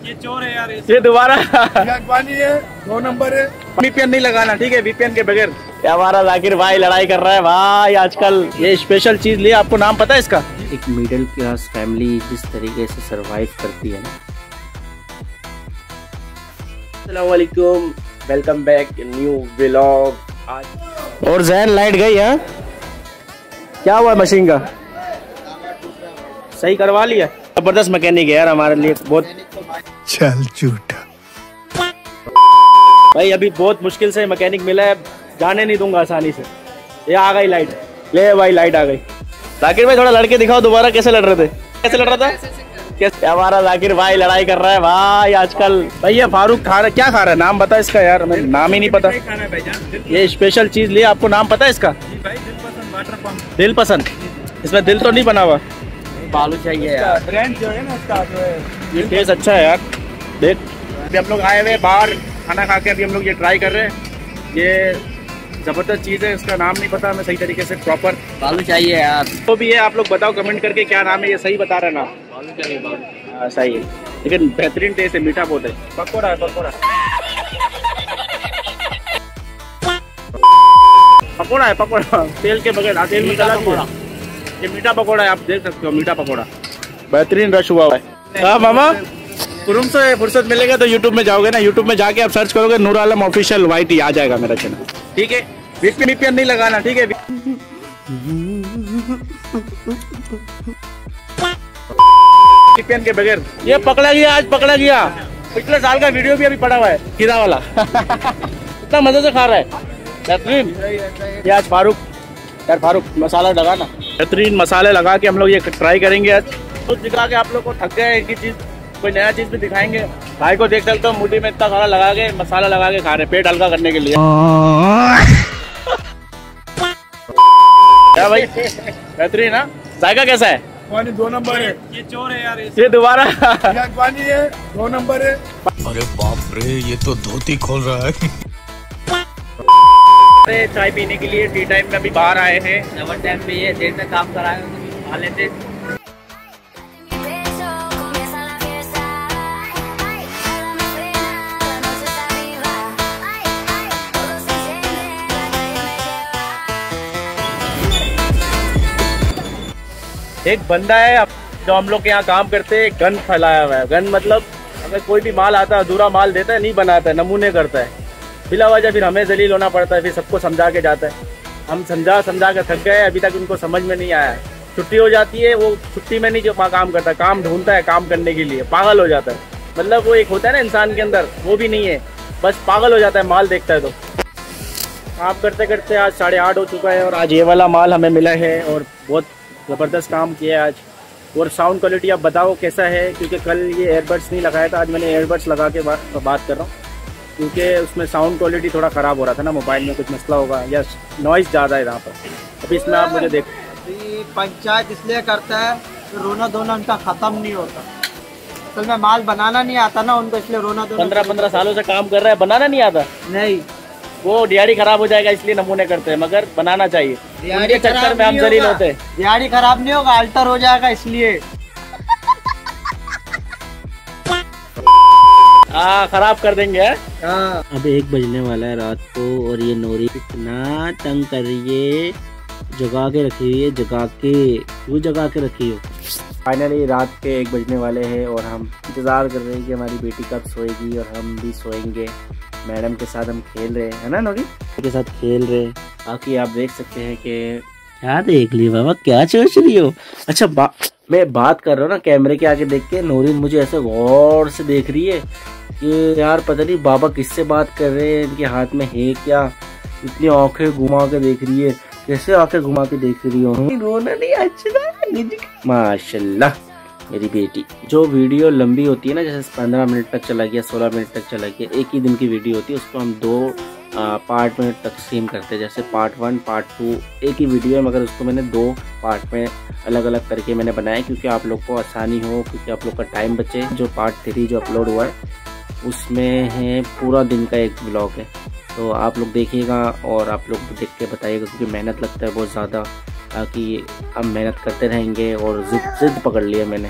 ये चोर है यार, ये दोबारा पानी है 2 नंबर है। VPN नहीं लगाना, ठीक है? VPN के बगैर। हमारा जाकिर भाई लड़ाई कर रहा है भाई आजकल। ये स्पेशल चीज लिया, आपको नाम पता है इसका? एक मिडिल क्लास फैमिली जिस तरीके से सरवाइव करती है ना। अस्सलाम वालेकुम, वेलकम बैक न्यू व्लॉग। आज और जहन लाइट गई है, क्या हुआ मशीन का? सही करवा लिया? जबरदस्त मैकेनिक है यार हमारे लिए, बहुत। चल झूठा भाई अभी बहुत मुश्किल से मैकेनिक मिला है, जाने नहीं दूंगा आसानी से। ये आ गई लाइट, ले भाई लाइट आ गई। जाकिर भाई थोड़ा लड़के दिखाओ दोबारा, कैसे लड़ रहे थे? कैसे लड़ रहा था? कैसे? हमारा जाकिर भाई लड़ाई कर रहा है भाई आजकल। भाई ये फारूक खा रहा है, क्या खा रहा है? नाम बता इसका यार, हमें नाम ही नहीं पता। ये स्पेशल चीज लिया, आपको नाम पता है इसका? दिल पसंद। इसमें दिल तो नहीं बना हुआ? बालू चाहिए यार, ब्रांड जो है ना उसका, जो है ये टेस्ट अच्छा है यार। देख अभी हम लोग आए हुए बाहर खाना खा के, अभी हम लोग ये ट्राई कर रहे हैं। ये जबरदस्त चीज़ है, इसका नाम नहीं पता हमें सही तरीके से, प्रॉपर बालू चाहिए यार। तो भी ये आप लोग बताओ कमेंट करके क्या नाम है, ये सही बता रहे हैं ना? बालू चाहिए, बालू। हाँ सही है, लेकिन बेहतरीन टेस्ट है, मीठा बहुत है। पकौड़ा है, पकौड़ा पकौड़ा है, पकौड़ा तेल के बगैर, तेल में तला दिया। ये मीठा पकौड़ा है, आप देख सकते हो, मीठा पकौड़ा बेहतरीन रश हुआ है। हाँ मामा, तुरंत से फुर्सत मिलेगा तो यूट्यूब में जाओगे ना, यूट्यूब में जाके आप सर्च करोगे नूर आलम ऑफिशियल YT, आ जाएगा मेरा चैनल, ठीक है? VPN नहीं लगाना, ठीक है? VPN के बगैर। ये पकड़ा गया, आज पकड़ा गया। पिछले साल का वीडियो भी अभी पड़ा हुआ है, खीरा वाला। कितना मजे से खा रहा है, बेहतरीन। ये आज फारूक यार, फारूक मसाला लगा ना, बेहतरीन मसाले लगा के हम लोग ये ट्राई करेंगे आज। कुछ दिखा के आप लोग को थक गए, एक ही चीज, कोई नया चीज भी दिखाएंगे। भाई को देख सकते हो, मुट्ठी में इतना सारा लगा के, मसाला लगा के खा रहे, पेट हल्का करने के लिए। क्या भाई बेहतरीन ना? जायका कैसा है? पानी 2 नंबर है। ये चोर है यार, ये दोबारा पानी है 2 नंबर है। अरे बाप रे, ये तो धोती खोल रहा है। चाय पीने के लिए टी टाइम में अभी बाहर आए हैं। डबल टाइम पे ये देर में काम कराएंगे, खा लेते। एक बंदा है जो हम लोग के यहाँ काम करते हैं, गन फैलाया हुआ है। गन मतलब अगर कोई भी माल आता है, अधूरा माल देता है, नहीं बनाता है, नमूने करता है बिला वजह, फिर हमें जलील होना पड़ता है, फिर सबको समझा के जाता है। हम समझा के थक गए, अभी तक उनको समझ में नहीं आया। छुट्टी हो जाती है, वो छुट्टी में नहीं जो काम करता है, काम ढूंढता है काम करने के लिए, पागल हो जाता है। मतलब वो एक होता है ना इंसान के अंदर, वो भी नहीं है, बस पागल हो जाता है माल देखता है तो। काम करते करते आज 8:30 हो चुका है और आज ये वाला माल हमें मिला है और बहुत ज़बरदस्त काम किया है आज। और साउंड क्वालिटी आप बताओ कैसा है, क्योंकि कल ये एयरबड्स नहीं लगाया था, आज मैंने एयरबड्स लगा के बात कर रहा हूँ, क्योंकि उसमें साउंड क्वालिटी थोड़ा ख़राब हो रहा था ना, मोबाइल में कुछ मसला होगा या नॉइज़ ज़्यादा है यहाँ पर। अभी इसमें आप मुझे देख, पंचायत इसलिए करता है तो रोना धोना उनका ख़त्म नहीं होता। असल में माल बनाना नहीं आता ना उनको, इसलिए रोना धोना। 15 सालों से काम कर रहा है, बनाना नहीं आता? नहीं, वो दिहाड़ी खराब हो जाएगा इसलिए नमूने करते हैं, मगर बनाना चाहिए। दिहाड़ी चक्कर में हम जलील होते हैं। दिहाड़ी खराब नहीं होगा, अल्टर हो जाएगा इसलिए। खराब कर देंगे। अब 1 बजने वाला है रात को और ये नोरी इतना तंग कर रही है, जगा के रखी हुई है, जगा के रखी हो। फाइनली रात के 1 बजने वाले हैं और हम इंतज़ार कर रहे हैं कि हमारी बेटी कब सोएगी और हम भी सोएंगे। मैडम के साथ हम खेल रहे हैं ना, नोरी के साथ खेल रहे हैं। बाकी आप देख सकते हैं कि क्या देख ली बाबा, क्या सोच रही हो? अच्छा मैं बात कर रहा हूँ ना कैमरे के आगे देख के, नोरी मुझे ऐसे गौर से देख रही है कि यार पता नहीं बाबा किससे बात कर रहे हैं, इनके हाथ में है क्या? इतनी आंखें घुमा के देख रही है, कैसे आंखें घुमा के देख रही हो? रोना नहीं, अच्छा माशाल्लाह मेरी बेटी। जो वीडियो लंबी होती है ना, जैसे 15 मिनट तक चला गया, 16 मिनट तक चला गया, एक ही दिन की वीडियो होती है, उसको हम 2 पार्ट में तकसीम करते हैं। जैसे पार्ट 1 पार्ट 2 एक ही वीडियो है, मगर उसको मैंने 2 पार्ट में अलग अलग करके मैंने बनाया, क्योंकि आप लोग को आसानी हो, क्योंकि आप लोग का टाइम बचे। जो पार्ट 3 जो अपलोड हुआ है उसमें है पूरा दिन का एक ब्लॉग है, तो आप लोग देखिएगा और आप लोग देख के बताइएगा, क्योंकि मेहनत लगता है बहुत ज़्यादा। ताकि हम मेहनत करते रहेंगे और जिद पकड़ लिया मैंने